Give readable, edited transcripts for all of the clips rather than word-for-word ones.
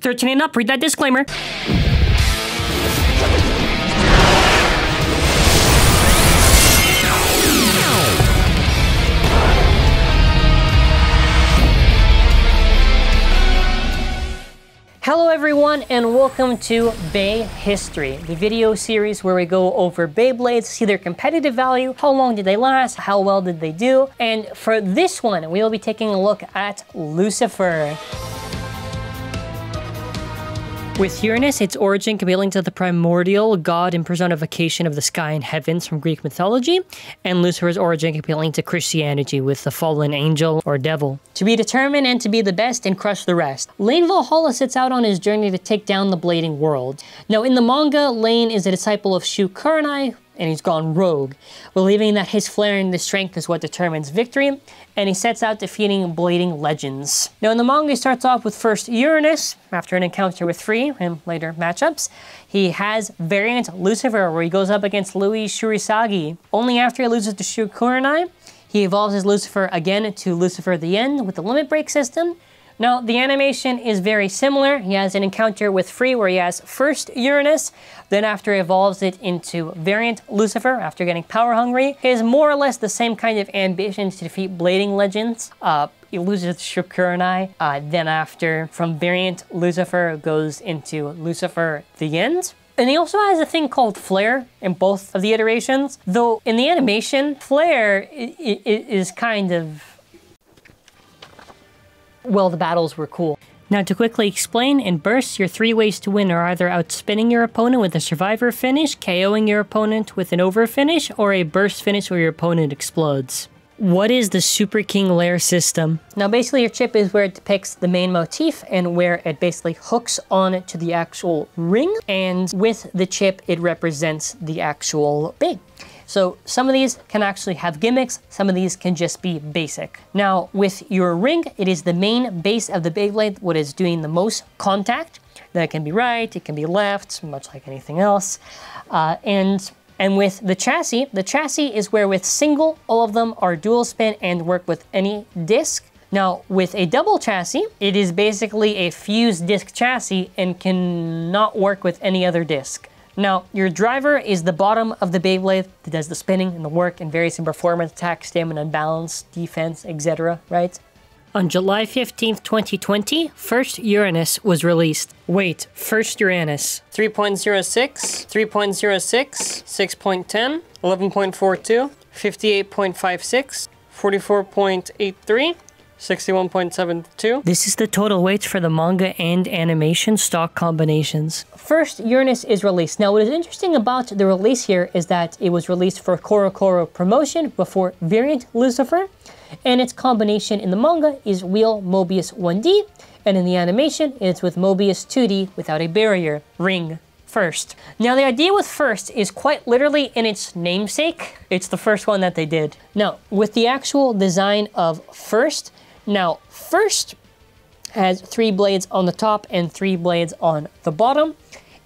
13 and up, read that disclaimer. Hello everyone and welcome to Bey History, the video series where we go over Beyblades, see their competitive value, how long did they last, how well did they do, and for this one we will be taking a look at Lucifer. With Uranus, its origin can be linked to the primordial god and personification of the sky and heavens from Greek mythology, and Lucifer's origin can be linked to Christianity with the fallen angel or devil. To be determined and to be the best and crush the rest, Lane Valhalla sets out on his journey to take down the blading world. Now in the manga, Lane is a disciple of Shu Kurenai, and he's gone rogue, believing that his flair and his strength is what determines victory, and he sets out defeating blading legends. Now in the manga, he starts off with first Uranus, after an encounter with Free, and later matchups. He has variant Lucifer, where he goes up against Louis Shurisagi. Only after he loses to Shu Kurenai, he evolves his Lucifer again to Lucifer the End with the limit break system. Now, the animation is very similar. He has an encounter with Free where he has first Uranus, then after he evolves it into variant Lucifer after getting power hungry. He has more or less the same kind of ambitions to defeat blading legends. He loses to Shu Kurenai, then after from variant Lucifer goes into Lucifer the End. And he also has a thing called Flare in both of the iterations, though in the animation, Flare is kind of... well, the battles were cool. Now to quickly explain, in bursts, your three ways to win are either outspinning your opponent with a survivor finish, KOing your opponent with an over finish, or a burst finish where your opponent explodes. What is the Super King Lair system? Now basically your chip is where it depicts the main motif and where it basically hooks on to the actual ring, and with the chip it represents the actual Bey. So some of these can actually have gimmicks, some of these can just be basic. Now with your ring, it is the main base of the Beyblade, what is doing the most contact. That can be right, it can be left, much like anything else. And with the chassis is where with single, all of them are dual spin and work with any disc. Now with a double chassis, it is basically a fused disc chassis and cannot work with any other disc. Now, your driver is the bottom of the Beyblade that does the spinning and the work and varies in performance, attack, stamina, and balance, defense, etc., right? On July 15th, 2020, first Uranus was released. Wait, first Uranus. 3.06, 3.06, 6.10, 11.42, 58.56, 44.83, 61.72. This is the total weights for the manga and animation stock combinations. First, Uranus is released. Now, what is interesting about the release here is that it was released for Koro promotion before variant Lucifer, and its combination in the manga is Wheel Mobius 1D, and in the animation, it's with Mobius 2D without a barrier, ring. First. Now the idea with first is quite literally in its namesake. It's the first one that they did. Now, with the actual design of first, now first has 3 blades on the top and 3 blades on the bottom.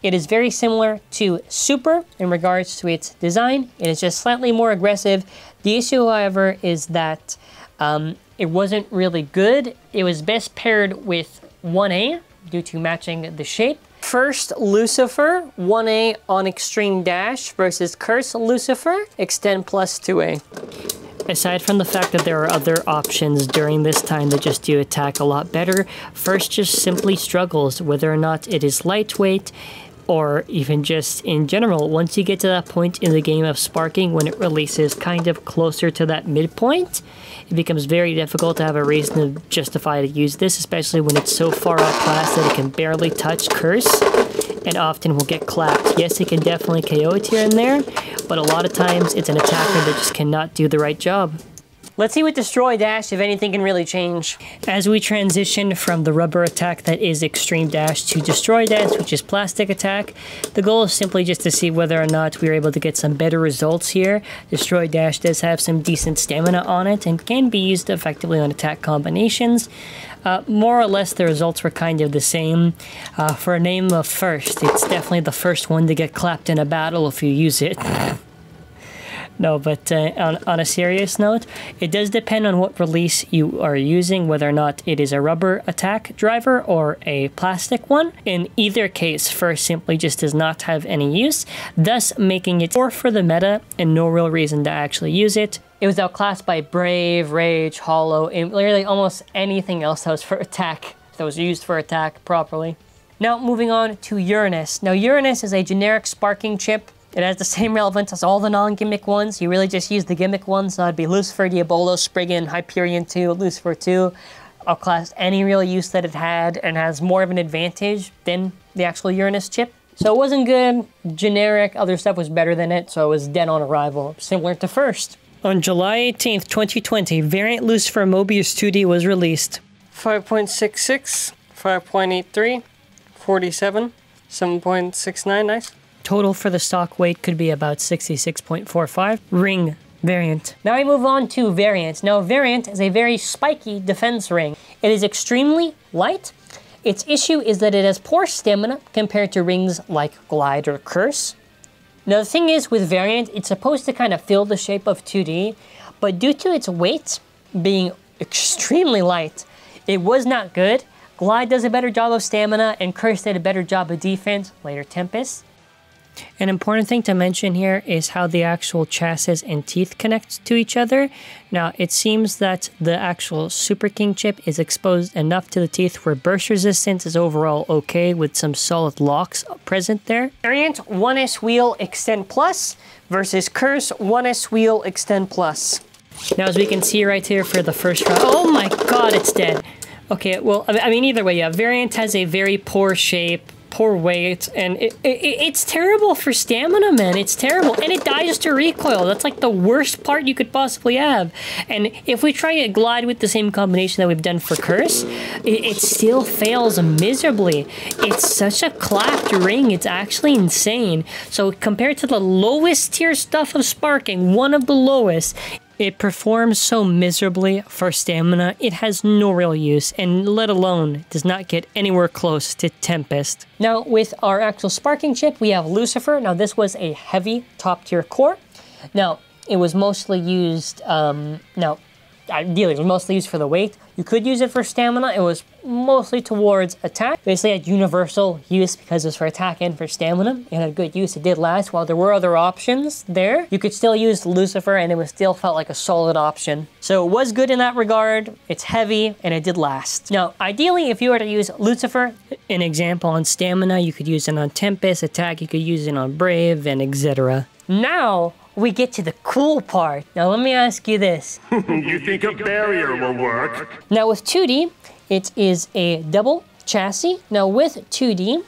It is very similar to Super in regards to its design. It is just slightly more aggressive. The issue, however, is that it wasn't really good. It was best paired with 1A due to matching the shape. First Lucifer, 1A on Extreme Dash versus Curse Lucifer, Extend plus 2A. Aside from the fact that there are other options during this time that just do attack a lot better, first just simply struggles whether or not it is lightweight or even just in general. Once you get to that point in the game of sparking when it releases kind of closer to that midpoint, it becomes very difficult to have a reason to justify to use this, especially when it's so far outclassed that it can barely touch Curse and often will get clapped. Yes, it can definitely KO it here and there, but a lot of times it's an attacker that just cannot do the right job. Let's see with Destroy Dash if anything can really change. As we transition from the rubber attack that is Extreme Dash to Destroy Dash, which is plastic attack, the goal is simply just to see whether or not we are able to get some better results here. Destroy Dash does have some decent stamina on it and can be used effectively on attack combinations. More or less the results were kind of the same. For a name of first, it's definitely the first one to get clapped in a battle if you use it. No, but on a serious note, it does depend on what release you are using, whether or not it is a rubber attack driver or a plastic one. In either case, first simply just does not have any use, thus making it poor for the meta and no real reason to actually use it. It was outclassed by Brave, Rage, Hollow, and literally almost anything else that was for attack, that was used for attack properly. Now moving on to Uranus. Now Uranus is a generic sparking chip. It has the same relevance as all the non-gimmick ones. You really just use the gimmick ones. So that'd be Lucifer, Diabolo, Spriggan, Hyperion 2, Lucifer 2. Outclassed any real use that it had and has more of an advantage than the actual Uranus chip. So it wasn't good, generic, other stuff was better than it, so it was dead on arrival, similar to first. On July 18th, 2020, Variant Lucifer Mobius 2D was released. 5.66, 5.83, 47, 7.69, nice. Total for the stock weight could be about 66.45. Ring variant. Now we move on to variant. Now variant is a very spiky defense ring. It is extremely light. Its issue is that it has poor stamina compared to rings like Glide or Curse. Now the thing is with variant, it's supposed to kind of fill the shape of 2D, but due to its weight being extremely light, it was not good. Glide does a better job of stamina and Curse did a better job of defense, later Tempest. An important thing to mention here is how the actual chassis and teeth connect to each other. Now, it seems that the actual Super King chip is exposed enough to the teeth where burst resistance is overall okay with some solid locks present there. Variant 1S Wheel Extend Plus versus Curse 1S Wheel Extend Plus. Now, as we can see right here for the first round, oh my god, it's dead. Okay, well, I mean, either way, yeah, Variant has a very poor shape, poor weight, and it's terrible for stamina, man. It's terrible, and it dies to recoil. That's like the worst part you could possibly have. And if we try to glide with the same combination that we've done for Curse, it still fails miserably. It's such a clapped ring, it's actually insane. So compared to the lowest tier stuff of sparking, one of the lowest, it performs so miserably for stamina, it has no real use, and let alone does not get anywhere close to Tempest. Now, with our actual sparking chip, we have Lucifer. Now, this was a heavy top-tier core. Now, it was mostly used, ideally, it was mostly used for the weight. You could use it for stamina. It was mostly towards attack. Basically, had universal use because it was for attack and for stamina. It had good use. It did last. While there were other options there, you could still use Lucifer and it was still felt like a solid option. So it was good in that regard. It's heavy and it did last. Now, ideally, if you were to use Lucifer, an example on stamina, you could use it on Tempest, attack, you could use it on Brave, and etc. Now, we get to the cool part. Now let me ask you this. You think a barrier will work? Now with 2D, it is a double chassis. Now with 2D,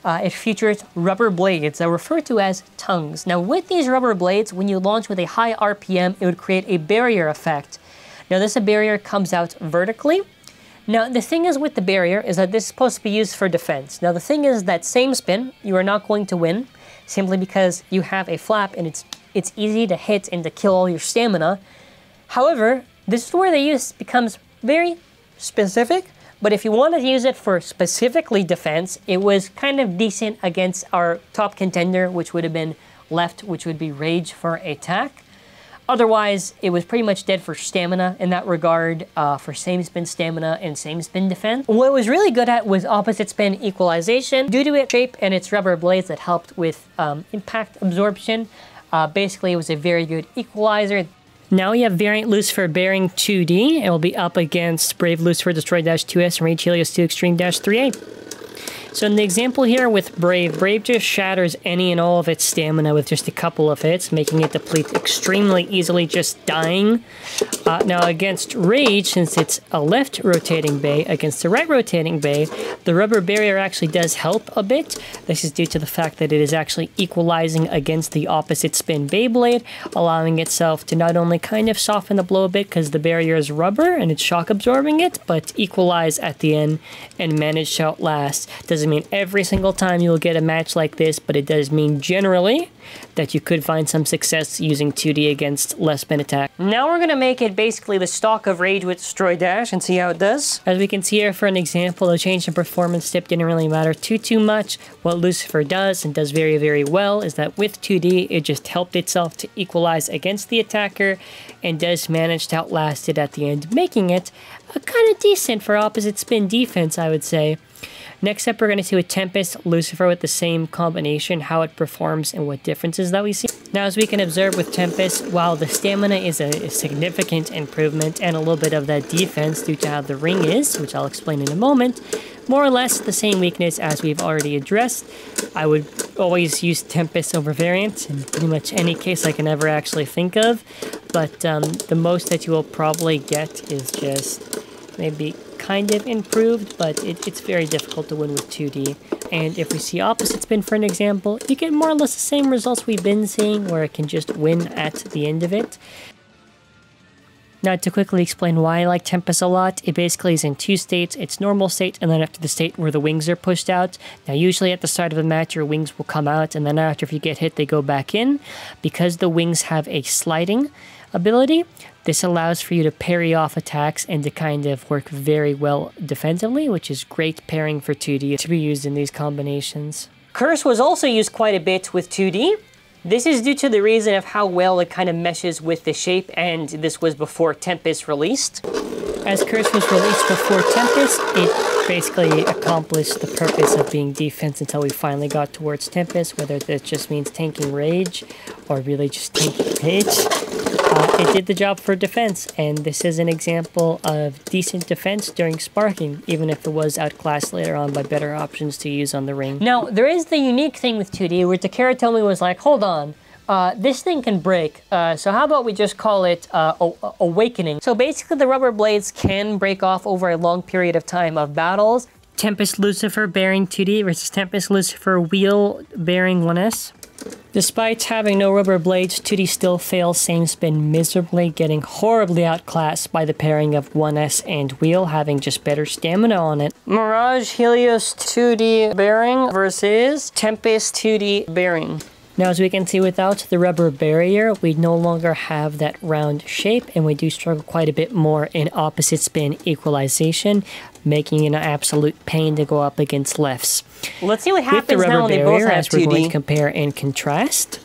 it features rubber blades that are referred to as tongues. Now with these rubber blades, when you launch with a high RPM, it would create a barrier effect. Now this barrier comes out vertically. Now the thing is with the barrier is that this is supposed to be used for defense. Now the thing is that same spin, you are not going to win simply because you have a flap and it's easy to hit and to kill all your stamina. However, this is where the use becomes very specific, but if you want to use it for specifically defense, it was kind of decent against our top contender, which would have been left, which would be Rage for attack. Otherwise, it was pretty much dead for stamina in that regard, for same spin stamina and same spin defense. What it was really good at was opposite spin equalization. Due to its shape and its rubber blades that helped with impact absorption, basically it was a very good equalizer. Now we have Variant Lucifer Bearing 2D. It will be up against Brave Lucifer Destroy-2S and Rage Helios 2 Extreme-3A. So in the example here with Brave, Brave just shatters any and all of its stamina with just a couple of hits, making it deplete extremely easily, just dying. Now against Rage, since it's a left rotating bay against the right rotating bay, the rubber barrier actually does help a bit. This is due to the fact that it is actually equalizing against the opposite spin Beyblade, allowing itself to not only kind of soften the blow a bit because the barrier is rubber and it's shock absorbing it, but equalize at the end and manage to outlast. Doesn't mean every single time you will get a match like this, but it does mean generally that you could find some success using 2D against less spin attack. Now we're going to make it basically the stock of Rage with Destroy Dash and see how it does. As we can see here for an example, the change in performance dip didn't really matter too much. What Lucifer does, and does very, very well, is that with 2D, it just helped itself to equalize against the attacker and does manage to outlast it at the end, making it a kind of decent for opposite spin defense, I would say. Next up, we're going to see with Tempest, Lucifer with the same combination, how it performs and what differences that we see. Now, as we can observe with Tempest, while the stamina is a significant improvement and a little bit of that defense due to how the ring is, which I'll explain in a moment, more or less the same weakness as we've already addressed. I would always use Tempest over Variant in pretty much any case I can ever actually think of, but the most that you will probably get is just maybe kind of improved, but it's very difficult to win with 2D. And if we see opposite spin for an example, you get more or less the same results we've been seeing, where it can just win at the end of it. Now, to quickly explain why I like Tempest a lot, it basically is in two states. It's normal state, and then after the state where the wings are pushed out. Now, usually at the start of a match, your wings will come out, and then after, if you get hit, they go back in. Because the wings have a sliding ability, this allows for you to parry off attacks and to kind of work very well defensively, which is great pairing for 2D to be used in these combinations. Curse was also used quite a bit with 2D. This is due to the reason of how well it kind of meshes with the shape, and this was before Tempest released. As Curse was released before Tempest, it basically accomplished the purpose of being defense until we finally got towards Tempest, whether that just means tanking Rage or really just tanking Rage. It did the job for defense, and this is an example of decent defense during sparking, even if it was outclassed later on by better options to use on the ring. Now, there is the unique thing with 2D, where TAKARA TOMY was like, hold on, this thing can break, so how about we just call it Awakening? So basically the rubber blades can break off over a long period of time of battles. Tempest Lucifer bearing 2D versus Tempest Lucifer wheel bearing 1S. Despite having no rubber blades, 2D still fails same spin miserably, getting horribly outclassed by the pairing of 1S and wheel, having just better stamina on it. Mirage Helios 2D bearing versus Tempest 2D bearing. Now, as we can see, without the rubber barrier, we no longer have that round shape, and we do struggle quite a bit more in opposite spin equalization, making it an absolute pain to go up against lefts. Let's see what happens now when they both have 2D. We're going to compare and contrast.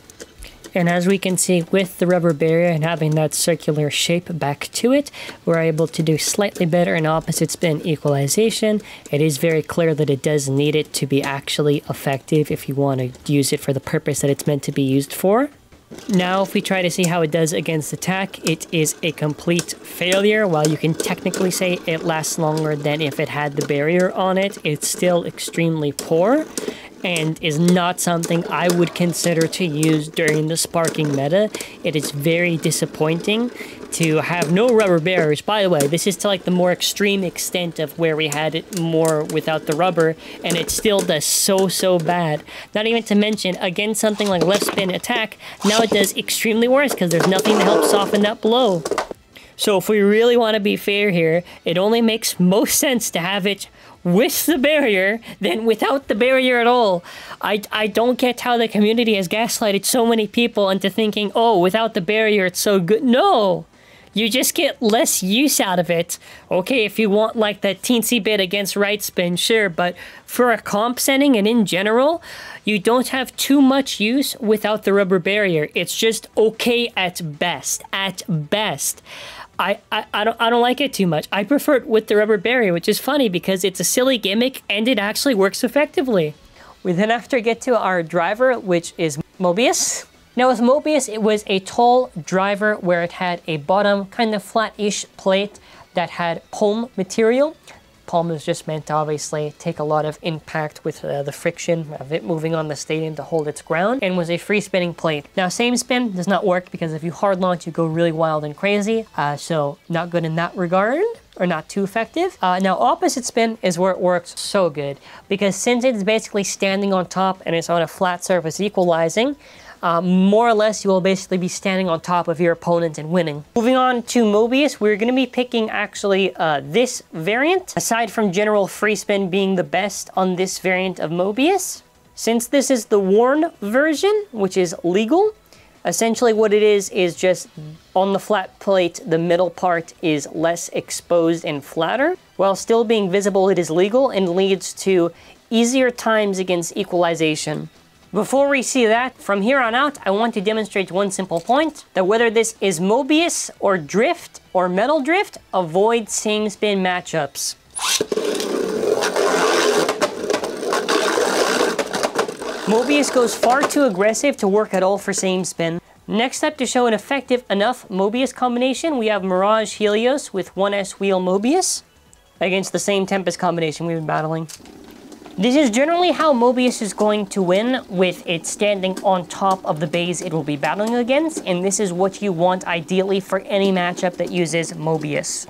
And as we can see, with the rubber barrier and having that circular shape back to it, we're able to do slightly better in opposite spin equalization. It is very clear that it does need it to be actually effective if you want to use it for the purpose that it's meant to be used for. Now, if we try to see how it does against attack, it is a complete failure. While you can technically say it lasts longer than if it had the barrier on it, it's still extremely poor and is not something I would consider to use during the sparking meta. It is very disappointing to have no rubber barriers. By the way, this is to like the more extreme extent of where we had it more without the rubber, and it still does so bad. Not even to mention, against something like left spin attack, now it does extremely worse because there's nothing to help soften that blow. So if we really want to be fair here, it only makes most sense to have it with the barrier than without the barrier at all. I don't get how the community has gaslighted so many people into thinking, oh, without the barrier it's so good. No! You just get less use out of it. Okay, if you want like that teensy bit against right spin, sure, but for a comp setting and in general, you don't have too much use without the rubber barrier. It's just okay at best. At best. I don't like it too much. I prefer it with the rubber barrier, which is funny because it's a silly gimmick and it actually works effectively. We then have to get to our driver, which is Mobius. Now with Mobius, it was a tall driver where it had a bottom kind of flat-ish plate that had palm material. Palm is just meant to obviously take a lot of impact with the friction of it moving on the stadium to hold its ground, and was a free spinning plate. Now same spin does not work because if you hard launch you go really wild and crazy, so not good in that regard, or not too effective. Now opposite spin is where it works so good, because since it's basically standing on top and it's on a flat surface equalizing, more or less you will basically be standing on top of your opponent and winning. Moving on to Mobius, we're going to be picking actually this variant, aside from general free spin being the best on this variant of Mobius. Since this is the worn version, which is legal, Essentially what it is just on the flat plate, the middle part is less exposed and flatter. While still being visible, it is legal and leads to easier times against equalization. Before we see that, from here on out, I want to demonstrate one simple point, that whether this is Mobius or Drift or Metal Drift, avoid same spin matchups. Mobius goes far too aggressive to work at all for same spin. Next up, to show an effective enough Mobius combination, we have Mirage Helios with 1S Wheel Mobius against the same Tempest combination we've been battling. This is generally how Mobius is going to win, with it standing on top of the base it will be battling against, and this is what you want ideally for any matchup that uses Mobius.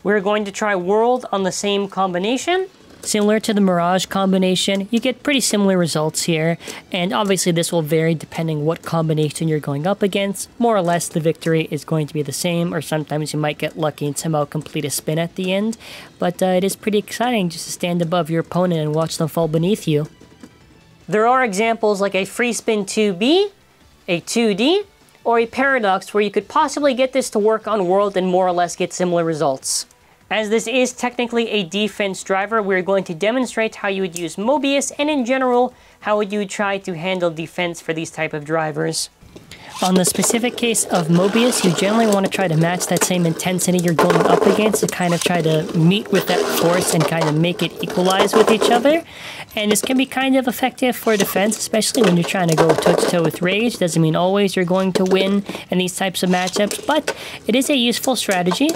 We're going to try World on the same combination. Similar to the Mirage combination, you get pretty similar results here, and obviously this will vary depending what combination you're going up against. More or less the victory is going to be the same, or sometimes you might get lucky and somehow complete a spin at the end, but it is pretty exciting just to stand above your opponent and watch them fall beneath you. There are examples like a free spin 2B, a 2D, or a paradox where you could possibly get this to work on World and more or less get similar results. As this is technically a defense driver, we're going to demonstrate how you would use Mobius, and in general, how would you try to handle defense for these type of drivers. On the specific case of Mobius, you generally want to try to match that same intensity you're going up against to kind of try to meet with that force and kind of make it equalize with each other. And this can be kind of effective for defense, especially when you're trying to go toe-to-toe with Rage. Doesn't mean always you're going to win in these types of matchups, but it is a useful strategy.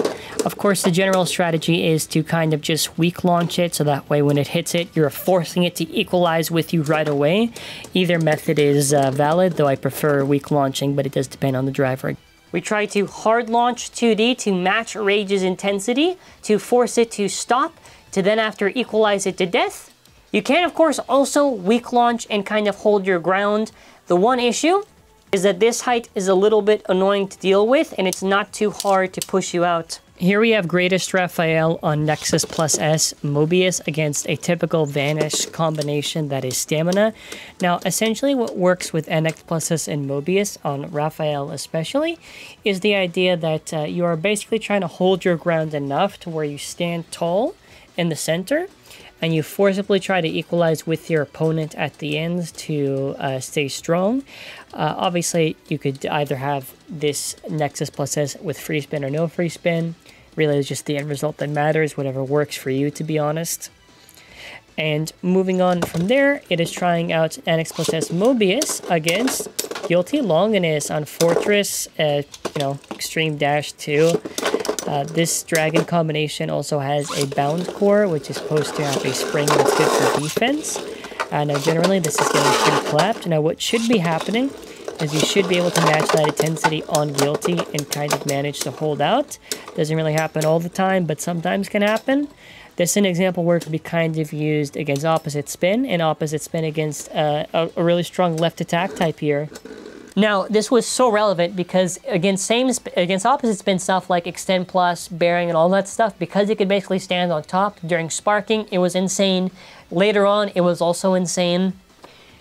Of course, the general strategy is to kind of just weak launch it, so that way when it hits it, you're forcing it to equalize with you right away. Either method is valid, though I prefer weak launching, but it does depend on the driver. We try to hard launch 2D to match Rage's intensity, to force it to stop, to then after equalize it to death. You can, of course, also weak launch and kind of hold your ground. The one issue is that this height is a little bit annoying to deal with, and it's not too hard to push you out. Here we have Greatest Raphael on Nexus plus S Mobius against a typical Vanish combination that is Stamina. Now, essentially what works with NX plus S and Mobius, on Raphael especially, is the idea that you are basically trying to hold your ground enough to where you stand tall in the center, and you forcibly try to equalize with your opponent at the ends to stay strong. Obviously, you could either have this Nexus plus S with free spin or no free spin. Really, it's just the end result that matters, whatever works for you, to be honest. And moving on from there, it is trying out NX plus S Mobius against Guilty Longinus on Fortress, Extreme Dash 2. This dragon combination also has a bound core, which is supposed to have a spring that's good for defense. Now generally this is getting pretty clapped. Now what should be happening is you should be able to match that intensity on Guilty and kind of manage to hold out. Doesn't really happen all the time, but sometimes can happen. This is an example where it could be kind of used against opposite spin, and opposite spin against a really strong left attack type here. Now, this was so relevant because against opposite spin stuff like Extend Plus, Bearing, and all that stuff, because it could basically stand on top during sparking, it was insane. Later on, it was also insane.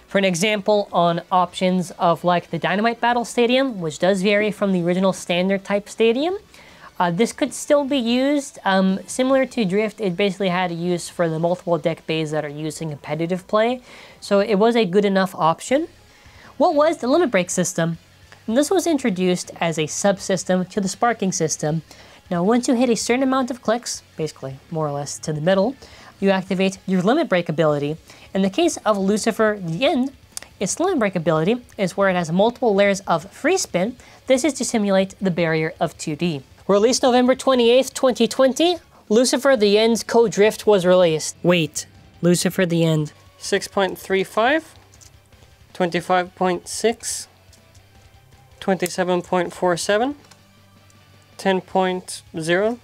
For an example, on options of like the Dynamite Battle Stadium, which does vary from the original standard type stadium, this could still be used. Similar to Drift, it basically had a use for the multiple deck bays that are used in competitive play, so it was a good enough option. What was the limit break system? And this was introduced as a subsystem to the sparking system. Now, once you hit a certain amount of clicks, basically more or less to the middle, you activate your limit break ability. In the case of Lucifer, the End, its limit break ability is where it has multiple layers of free spin. This is to simulate the barrier of 2D. Released November 28th, 2020, Lucifer, the End's Co-Drift was released. Wait, Lucifer, the End. 6.35. 25.6, 27.47, 10.0,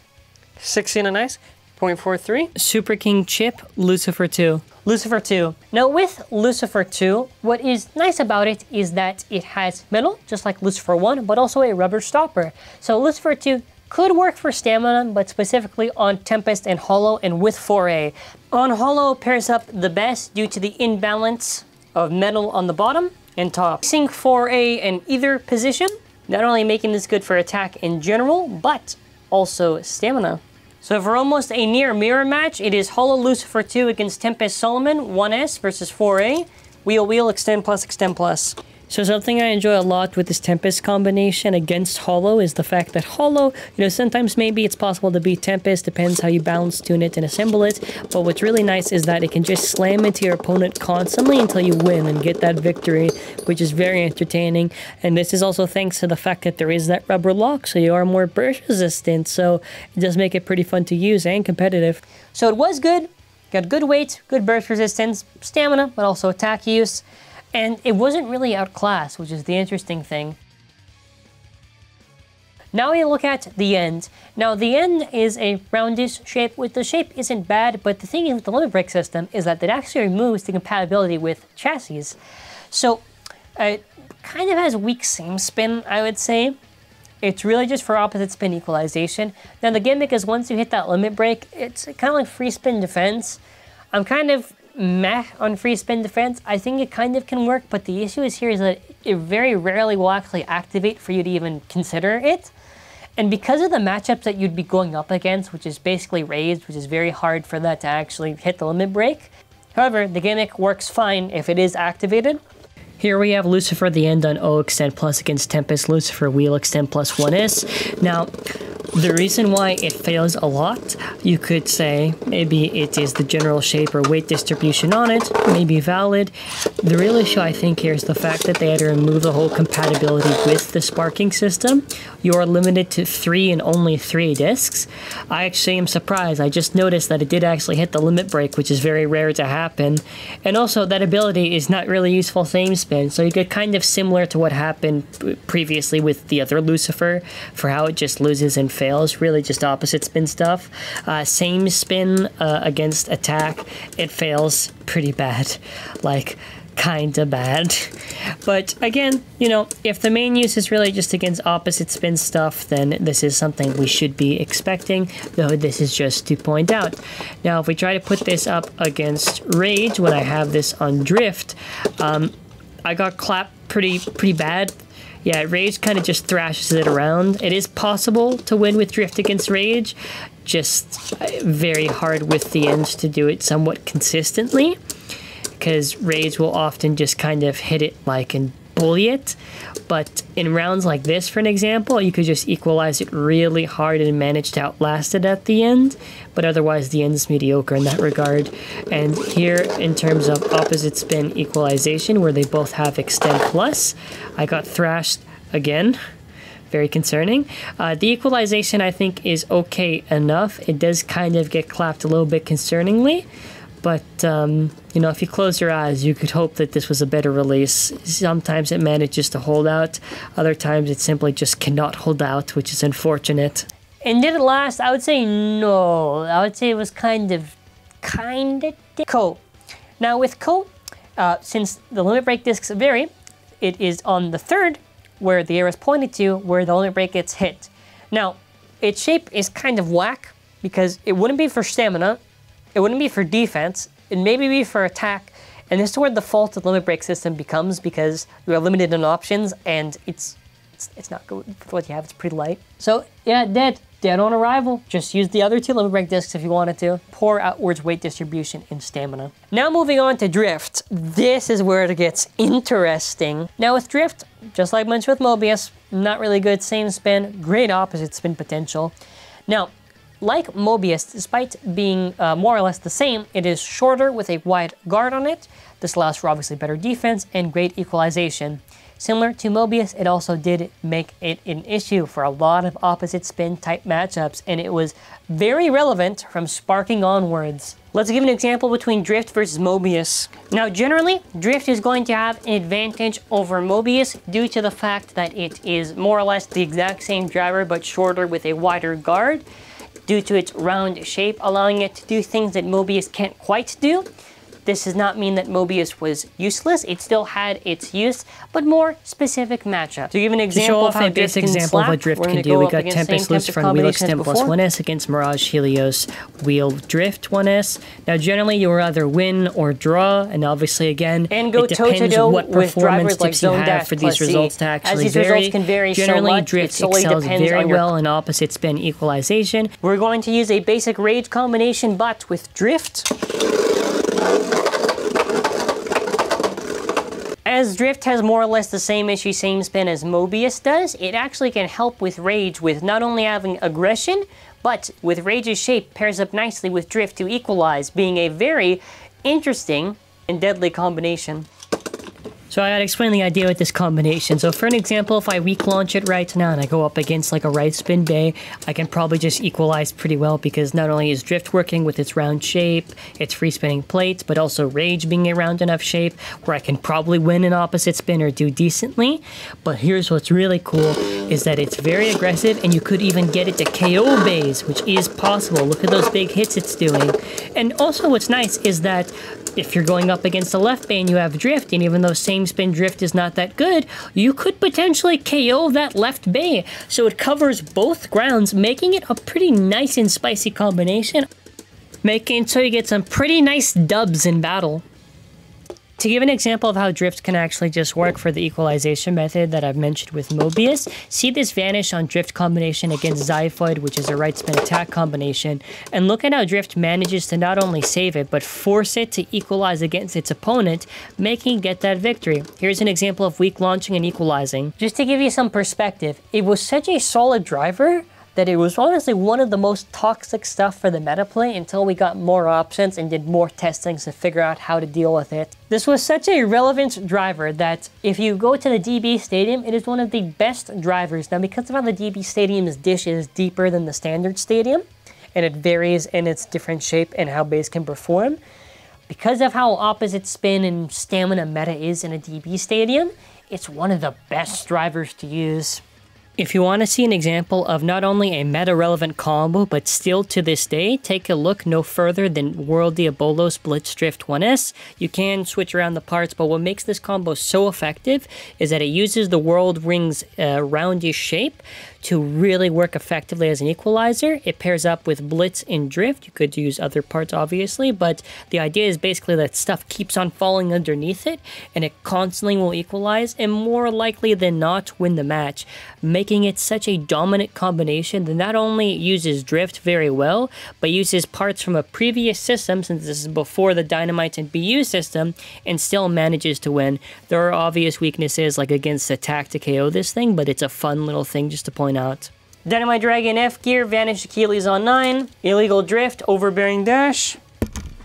16 and ice, 0.43. Super King Chip, Lucifer 2. Lucifer 2. Now with Lucifer 2, what is nice about it is that it has metal, just like Lucifer 1, but also a rubber stopper. So Lucifer 2 could work for Stamina, but specifically on Tempest and Hollow and with 4A. On Hollow pairs up the best due to the imbalance of metal on the bottom, and top. Sync 4A in either position, not only making this good for attack in general, but also stamina. So for almost a near mirror match, it is Hollow Lucifer 2 against Tempest Solomon 1S versus 4A. Wheel, wheel, extend plus, extend plus. So something I enjoy a lot with this Tempest combination against Hollow is the fact that Hollow, sometimes maybe it's possible to beat Tempest, depends how you balance tune it and assemble it, but what's really nice is that it can just slam into your opponent constantly until you win and get that victory, which is very entertaining. And this is also thanks to the fact that there is that rubber lock, so you are more burst resistant, so it does make it pretty fun to use and competitive. So it was good, got good weight, good burst resistance, stamina, but also attack use. And it wasn't really outclassed, which is the interesting thing. Now we look at the end. Now the end is a roundish shape. The shape isn't bad, but the thing is with the limit break system is that it actually removes the compatibility with chassis. So it kind of has weak same spin, I would say. It's really just for opposite spin equalization. Now the gimmick is once you hit that limit break, it's kind of like free spin defense. I'm kind of meh on free spin defense. I think it kind of can work, but the issue is here is that it very rarely will actually activate for you to even consider it. And because of the matchups that you'd be going up against, which is basically raised, which is very hard for that to actually hit the limit break. However, the gimmick works fine if it is activated. Here we have Lucifer the end on O extend plus against Tempest Lucifer wheel extend plus 1S. Now, the reason why it fails a lot, you could say maybe it is the general shape or weight distribution on it, may be valid. The real issue I think here is the fact that they had to remove the whole compatibility with the sparking system. You are limited to 3 and only 3 discs. I actually am surprised. I just noticed that it did actually hit the limit break, which is very rare to happen. And also that ability is not really useful same spin, so you get kind of similar to what happened previously with the other Lucifer for how it just loses and fails, really just opposite spin stuff. Same spin against attack, it fails pretty bad, like kinda bad. But again, if the main use is really just against opposite spin stuff, then this is something we should be expecting, though this is just to point out. Now if we try to put this up against Rage, when I have this on Drift, I got clapped pretty bad. Yeah, Rage kind of just thrashes it around. It is possible to win with Drift against Rage, just very hard with the ends to do it somewhat consistently, because Rage will often just kind of hit it like and bully it. But in rounds like this, for an example, you could just equalize it really hard and manage to outlast it at the end, but otherwise the end is mediocre in that regard. And here, in terms of opposite spin equalization, where they both have extend plus, I got thrashed again. Very concerning. The equalization, I think, is okay enough. It does kind of get clapped a little bit concerningly, but if you close your eyes, you could hope that this was a better release. Sometimes it manages to hold out, other times it simply just cannot hold out, which is unfortunate. And did it last? I would say no. I would say it was kind of cool. Now with cool, since the limit break discs vary, it is on the third, where the arrow is pointed to, where the limit break gets hit. Now, its shape is kind of whack, because it wouldn't be for stamina, it wouldn't be for defense, it maybe be for attack, and this is where the fault of the limit break system becomes, because you are limited in options, and it's not good for what you have. It's pretty light. So yeah, dead on arrival. Just use the other 2 limit break discs if you wanted to. Poor outwards weight distribution in stamina. Now moving on to Drift. This is where it gets interesting. Now with Drift, just like mentioned with Mobius, not really good same spin, great opposite spin potential. Now, like Mobius, despite being more or less the same, it is shorter with a wide guard on it. This allows for obviously better defense and great equalization. Similar to Mobius, it also did make it an issue for a lot of opposite spin type matchups, and it was very relevant from sparking onwards. Let's give an example between Drift versus Mobius. Now generally, Drift is going to have an advantage over Mobius due to the fact that it is more or less the exact same driver but shorter with a wider guard, due to its round shape, allowing it to do things that Mobius can't quite do. This does not mean that Mobius was useless. It still had its use, but more specific matchup. To give an example of how Drift can example of what Drift can do, we got Tempest Lucifer and Wheel Extend plus 1S against Mirage Helios Wheel Drift 1S. Now generally you will either win or draw, and obviously again, and go it depends what performance like tips you have for these results to actually vary. Generally, Drift excels very well in opposite spin equalization. We're going to use a basic rage combination bot with Drift. As Drift has more or less the same issue, same spin as Mobius does, it actually can help with Rage with not only having aggression, but with Rage's shape pairs up nicely with Drift to equalize, being a very interesting and deadly combination. So I gotta explain the idea with this combination. So for an example, if I weak launch it right now and I go up against like a right spin bay, I can probably just equalize pretty well because not only is Drift working with its round shape, its free spinning plates, but also Rage being a round enough shape where I can probably win an opposite spin or do decently. But here's what's really cool is that it's very aggressive and you could even get it to KO bays, which is possible. Look at those big hits it's doing. And also what's nice is that if you're going up against a left bay and you have Drift, and even though same spin Drift is not that good, you could potentially KO that left bay. So it covers both grounds, making it a pretty nice and spicy combination, making so you get some pretty nice dubs in battle. To give an example of how Drift can actually just work for the equalization method that I've mentioned with Mobius, see this vanish on Drift combination against Xiphoid, which is a right spin attack combination, and look at how Drift manages to not only save it, but force it to equalize against its opponent, making it get that victory. Here's an example of weak launching and equalizing. Just to give you some perspective, it was such a solid driver that it was honestly one of the most toxic stuff for the meta play until we got more options and did more testings to figure out how to deal with it. This was such a relevant driver that if you go to the DB Stadium, it is one of the best drivers. Now, because of how the DB Stadium's dish is deeper than the standard stadium, and it varies in its different shape and how base can perform, because of how opposite spin and stamina meta is in a DB Stadium, it's one of the best drivers to use. If you want to see an example of not only a meta-relevant combo, but still to this day, take a look no further than World Diabolos Blitz Drift 1S. You can switch around the parts, but what makes this combo so effective is that it uses the World Ring's roundish shape to really work effectively as an equalizer. It pairs up with Blitz and Drift. You could use other parts, obviously, but the idea is basically that stuff keeps on falling underneath it, and it constantly will equalize, and more likely than not win the match, making it such a dominant combination that not only uses Drift very well, but uses parts from a previous system, since this is before the Dynamite and BU system, and still manages to win. There are obvious weaknesses, like against attack to KO this thing, but it's a fun little thing just to point out. Dynamite Dragon F gear, Vanished Achilles on 9, Illegal Drift, Overbearing Dash.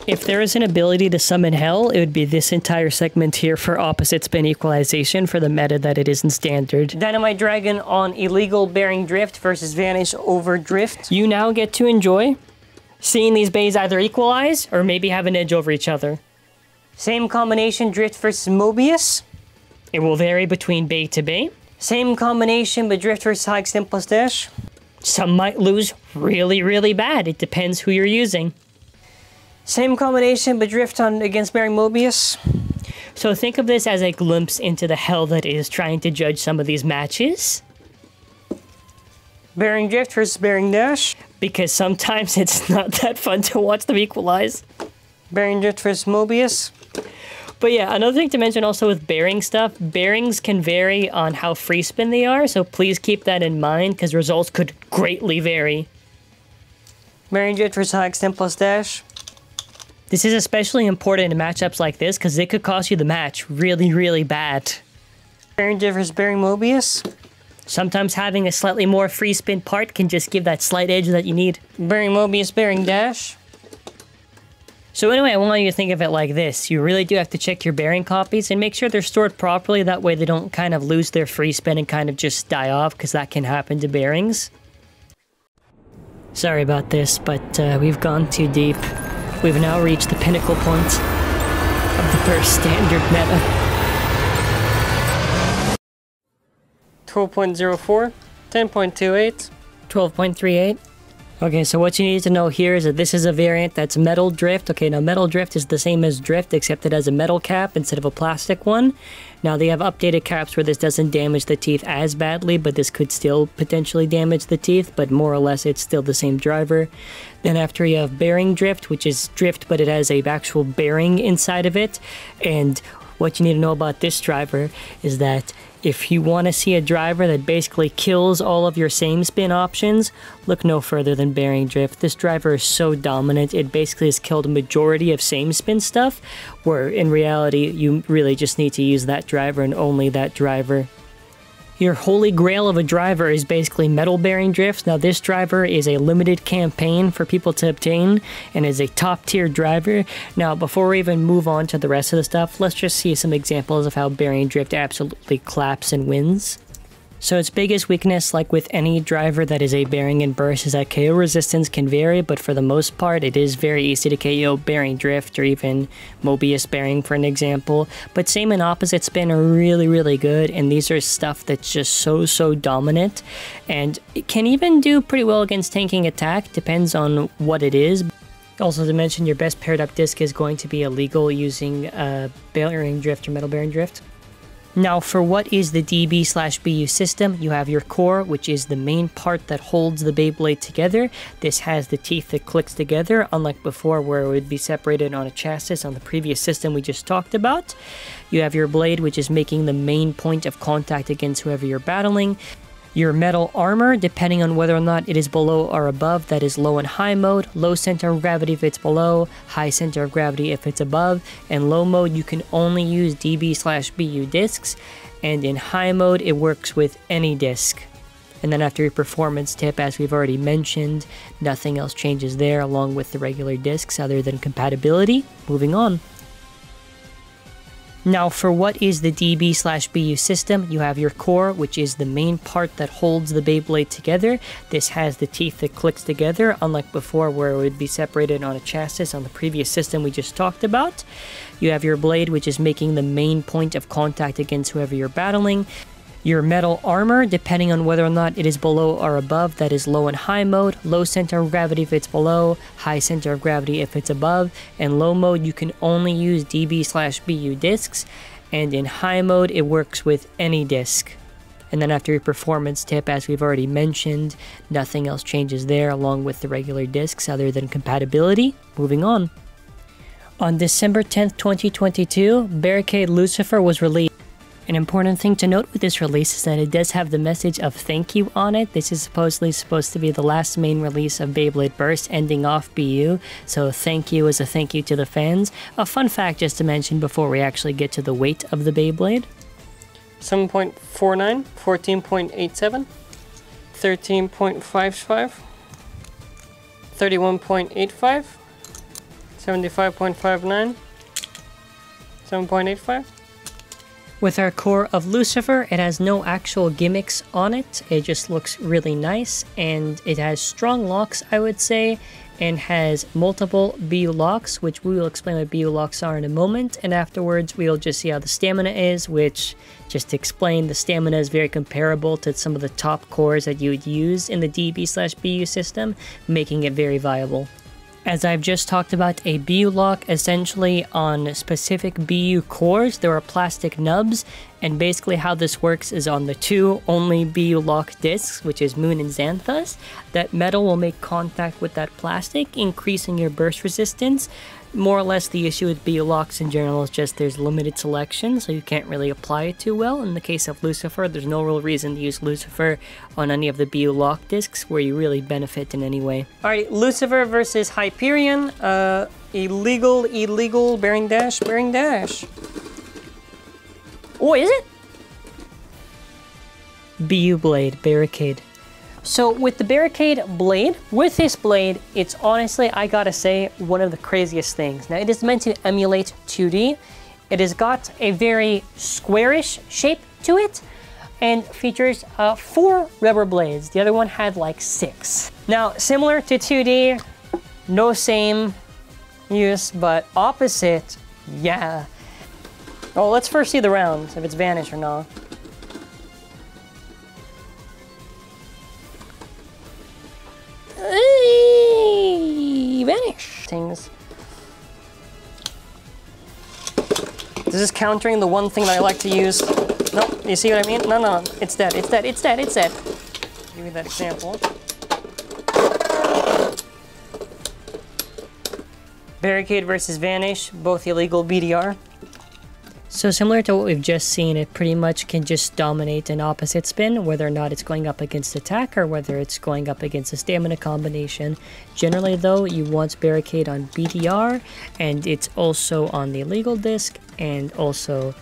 If there is an ability to summon hell, it would be this entire segment here for opposite spin equalization for the meta that it is in standard. Dynamite Dragon on Illegal Bearing Drift versus Vanish over Drift. You now get to enjoy seeing these bays either equalize or maybe have an edge over each other. Same combination, Drift versus Mobius. It will vary between bay to bay. Same combination, but Drift versus High Extend plus Dash. Some might lose really, really bad. It depends who you're using. Same combination, but Drift on against Bearing Mobius. So think of this as a glimpse into the hell that is trying to judge some of these matches. Bearing Drift versus Bearing Dash. Because sometimes it's not that fun to watch them equalize. Bearing Drift versus Mobius. But yeah, another thing to mention also with bearing stuff, bearings can vary on how free spin they are, so please keep that in mind because results could greatly vary. Bearing Drift versus High Extend plus Dash. This is especially important in matchups like this because it could cost you the match really, really bad. Bearing Drift versus Bearing Mobius. Sometimes having a slightly more free spin part can just give that slight edge that you need. Bearing Mobius, Bearing Dash. So anyway, I want you to think of it like this. You really do have to check your bearing copies and make sure they're stored properly. That way they don't kind of lose their free spin and kind of just die off, because that can happen to bearings. Sorry about this, but we've gone too deep. We've now reached the pinnacle point of the burst standard meta. 12.04, 10.28, 12.38. Okay, so what you need to know here is that this is a variant that's metal drift. Okay, now metal drift is the same as drift, except it has a metal cap instead of a plastic one. Now they have updated caps where this doesn't damage the teeth as badly, but this could still potentially damage the teeth, but more or less it's still the same driver. Then after you have bearing drift, which is drift, but it has a actual bearing inside of it. And what you need to know about this driver is that if you want to see a driver that basically kills all of your same spin options, look no further than bearing drift. This driver is so dominant, it basically has killed a majority of same spin stuff, where in reality, you really just need to use that driver and only that driver. Your holy grail of a driver is basically metal bearing drift. Now this driver is a limited campaign for people to obtain and is a top tier driver. Now before we even move on to the rest of the stuff, let's just see some examples of how bearing drift absolutely claps and wins. So its biggest weakness, like with any driver that is a bearing and burst, is that KO resistance can vary, but for the most part it is very easy to KO bearing drift or even Mobius bearing for an example. But same and opposite spin are really good, and these are stuff that's just so dominant, and it can even do pretty well against tanking attack, depends on what it is. Also to mention, your best paired up disc is going to be illegal using bearing drift or metal bearing drift. Now for what is the DB/BU system, you have your core, which is the main part that holds the Beyblade together. This has the teeth that clicks together, unlike before where it would be separated on a chassis on the previous system we just talked about. You have your blade, which is making the main point of contact against whoever you're battling. Your metal armor, depending on whether or not it is below or above, that is low and high mode, low center of gravity if it's below, high center of gravity if it's above, and low mode you can only use DB/BU discs, and in high mode it works with any disc. And then after your performance tip, as we've already mentioned, nothing else changes there along with the regular discs other than compatibility. Moving on. Now for what is the DB/BU system, you have your core, which is the main part that holds the Beyblade together. This has the teeth that clicks together, unlike before where it would be separated on a chassis on the previous system we just talked about. You have your blade, which is making the main point of contact against whoever you're battling. Your metal armor, depending on whether or not it is below or above, that is low and high mode, low center of gravity if it's below, high center of gravity if it's above, and low mode you can only use DB/BU discs, and in high mode it works with any disc. And then after your performance tip, as we've already mentioned, nothing else changes there along with the regular discs other than compatibility. Moving on. On December 10th, 2022, Barricade Lucifer was released. An important thing to note with this release is that it does have the message of thank you on it. This is supposedly supposed to be the last main release of Beyblade Burst, ending off BU, so thank you is a thank you to the fans. A fun fact just to mention before we actually get to the weight of the Beyblade. 7.49, 14.87, 13.55, 31.85, 75.59, 7.85. With our core of Lucifer, it has no actual gimmicks on it. It just looks really nice, and it has strong locks, I would say, and has multiple BU locks, which we will explain what BU locks are in a moment, and afterwards we'll just see how the stamina is, which, just to explain, the stamina is very comparable to some of the top cores that you would use in the DB/BU system, making it very viable. As I've just talked about, a BU lock, essentially on specific BU cores, there are plastic nubs, and basically how this works is on the two only BU lock discs, which is Moon and Xanthus, that metal will make contact with that plastic, increasing your burst resistance. More or less the issue with BU locks in general is just there's limited selection, so you can't really apply it too well. In the case of Lucifer, there's no real reason to use Lucifer on any of the BU lock discs where you really benefit in any way. Alright, Lucifer versus Hyperion. Illegal, bearing dash. Oh, is it? BU Blade, Barricade. So with the Barricade blade, with this blade, it's honestly, I gotta say, one of the craziest things. Now it is meant to emulate 2D. It has got a very squarish shape to it and features 4 rubber blades. The other one had like 6. Now similar to 2D, no same use, but opposite, yeah. Oh, let's first see the rounds, if it's vanished or not. This is countering the one thing that I like to use. No, you see what I mean? No, it's dead, it's dead, it's dead, it's dead. Give me that example. Barricade versus Vanish, both illegal BDR. So similar to what we've just seen, it pretty much can just dominate an opposite spin, whether or not it's going up against attack or whether it's going up against a stamina combination. Generally though, you want Barricade on BDR, and it's also on the illegal disc, and also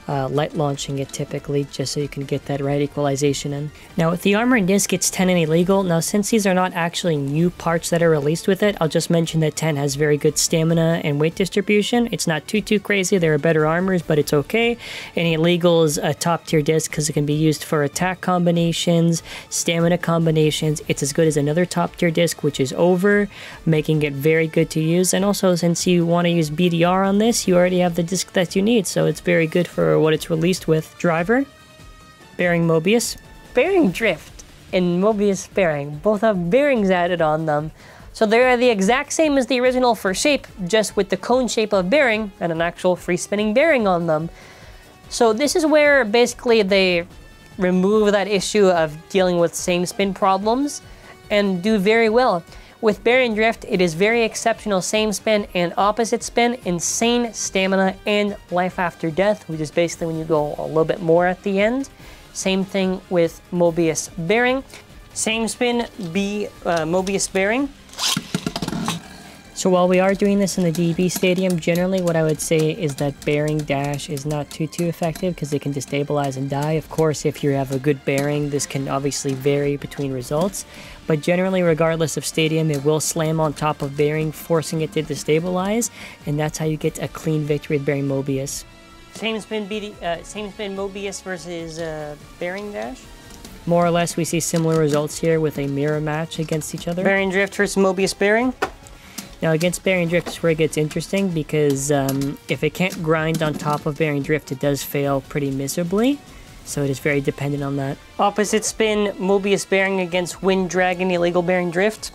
light launching it typically, just so you can get that right equalization in. Now with the armor and disc, it's 10 and illegal. Now since these are not actually new parts that are released with it, I'll just mention that 10 has very good stamina and weight distribution. It's not too crazy, there are better armors, but it's okay. And illegal is a top tier disc because it can be used for attack combinations, stamina combinations. It's as good as another top tier disc, which is over, making it very good to use. And also since you want to use BDR on this, you already have the disc that you need, so it's very good for what it's released with. Driver, bearing Mobius. Bearing drift and Mobius bearing both have bearings added on them. So they're the exact same as the original for shape, just with the cone shape of bearing and an actual free spinning bearing on them. So this is where basically they remove that issue of dealing with same spin problems and do very well. With bearing drift, it is very exceptional same spin and opposite spin, insane stamina and life after death, which is basically when you go a little bit more at the end. Same thing with Mobius bearing. Same spin, Mobius bearing. So while we are doing this in the DB stadium, generally what I would say is that bearing dash is not too effective because it can destabilize and die. Of course, if you have a good bearing, this can obviously vary between results. But generally, regardless of stadium, it will slam on top of bearing, forcing it to destabilize, and that's how you get a clean victory with bearing Mobius. Same spin Mobius versus bearing dash. More or less, we see similar results here with a mirror match against each other. Bearing drift versus Mobius bearing. Now against bearing drift is where it gets interesting because if it can't grind on top of bearing drift, it does fail pretty miserably. So it is very dependent on that. Opposite spin, Mobius bearing against Wind Dragon, illegal bearing drift.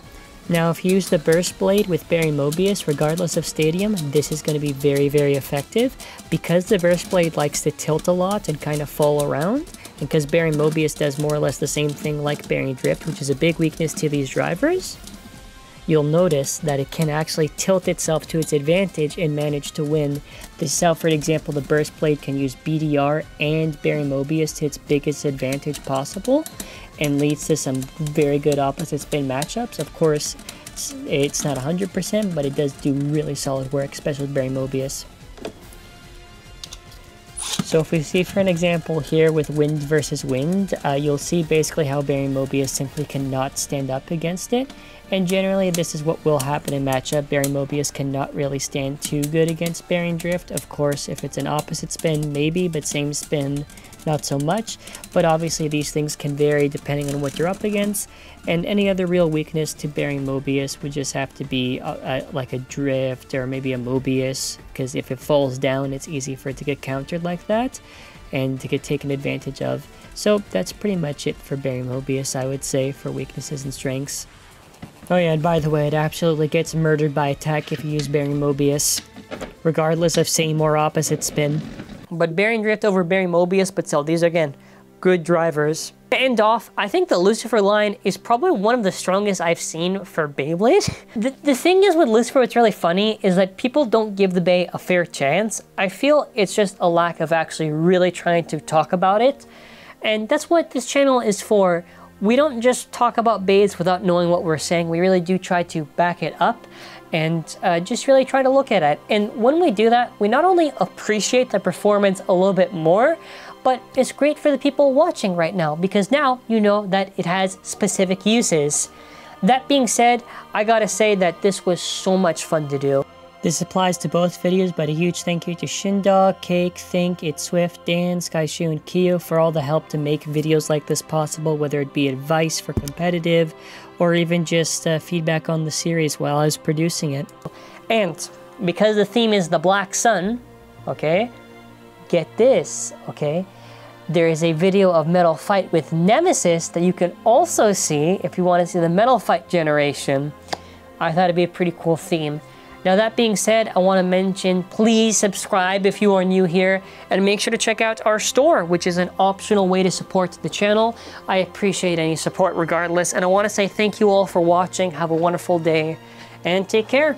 Now if you use the burst blade with bearing Mobius, regardless of stadium, this is going to be very effective. Because the burst blade likes to tilt a lot and kind of fall around, and because bearing Mobius does more or less the same thing like bearing drift, which is a big weakness to these drivers, you'll notice that it can actually tilt itself to its advantage and manage to win. This is how, for example, the burst blade can use BDR and bearing Mobius to its biggest advantage possible and leads to some very good opposite spin matchups. Of course, it's not 100%, but it does do really solid work, especially with bearing Mobius. So if we see for an example here with wind versus wind, you'll see basically how bearing Mobius simply cannot stand up against it. And generally this is what will happen in matchup. Bearing Mobius cannot really stand too good against bearing drift. Of course, if it's an opposite spin, maybe, but same spin, not so much. But obviously these things can vary depending on what you're up against. And any other real weakness to bearing Mobius would just have to be like a drift or maybe a Mobius, because if it falls down, it's easy for it to get countered like that and to get taken advantage of. So that's pretty much it for bearing Mobius, I would say, for weaknesses and strengths. Oh yeah, and by the way, it absolutely gets murdered by attack if you use bearing Mobius, regardless of same or opposite spin. But bearing drift over bearing Mobius, but still, these are, again, good drivers. To end off, I think the Lucifer line is probably one of the strongest I've seen for Beyblade. The thing is with Lucifer, what's really funny is that people don't give the Bey a fair chance. I feel it's just a lack of actually really trying to talk about it. And that's what this channel is for. We don't just talk about Beys without knowing what we're saying. We really do try to back it up and just really try to look at it. And when we do that, we not only appreciate the performance a little bit more, but it's great for the people watching right now because now you know that it has specific uses. That being said, I gotta say that this was so much fun to do. This applies to both videos, but a huge thank you to Shindog, Cake, Think, It's Swift, Dan, Skyshoe, and Kyo for all the help to make videos like this possible, whether it be advice for competitive or even just feedback on the series while I was producing it. And because the theme is the Black Sun, okay, get this, okay, there is a video of Metal Fight with Nemesis that you can also see if you want to see the Metal Fight generation. I thought it'd be a pretty cool theme. Now that being said, I want to mention, please subscribe if you are new here, and make sure to check out our store, which is an optional way to support the channel. I appreciate any support regardless, and I want to say thank you all for watching. Have a wonderful day, and take care.